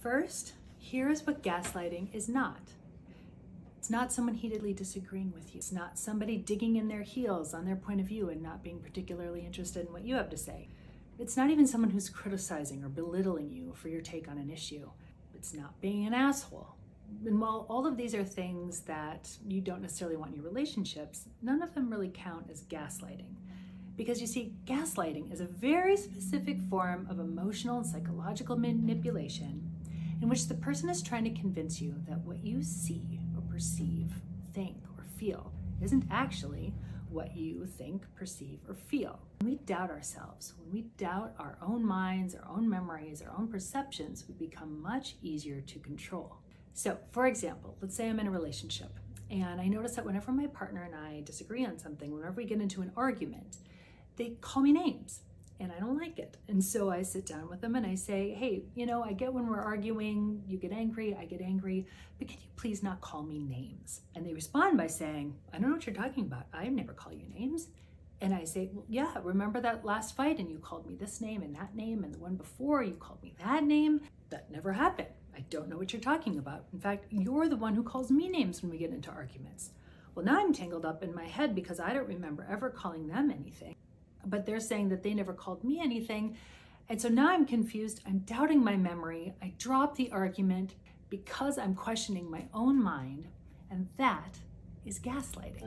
First, here's what gaslighting is not. It's not someone heatedly disagreeing with you. It's not somebody digging in their heels on their point of view and not being particularly interested in what you have to say. It's not even someone who's criticizing or belittling you for your take on an issue. It's not being an asshole. And while all of these are things that you don't necessarily want in your relationships, none of them really count as gaslighting. Because you see, gaslighting is a very specific form of emotional and psychological manipulation in which the person is trying to convince you that what you see or perceive, think, or feel isn't actually what you think, perceive, or feel. When we doubt ourselves, when we doubt our own minds, our own memories, our own perceptions, we become much easier to control. So, for example, let's say I'm in a relationship and I notice that whenever my partner and I disagree on something, whenever we get into an argument, they call me names and I don't like it. And so I sit down with them and I say, hey, I get when we're arguing, you get angry, I get angry, but can you please not call me names? And they respond by saying, I don't know what you're talking about. I never call you names. And I say, well, yeah, remember that last fight and you called me this name and that name and the one before you called me that name? That never happened. I don't know what you're talking about. In fact, you're the one who calls me names when we get into arguments. Well, now I'm tangled up in my head because I don't remember ever calling them anything. But they're saying that they never called me anything. And so now I'm confused. I'm doubting my memory. I drop the argument because I'm questioning my own mind. And that is gaslighting.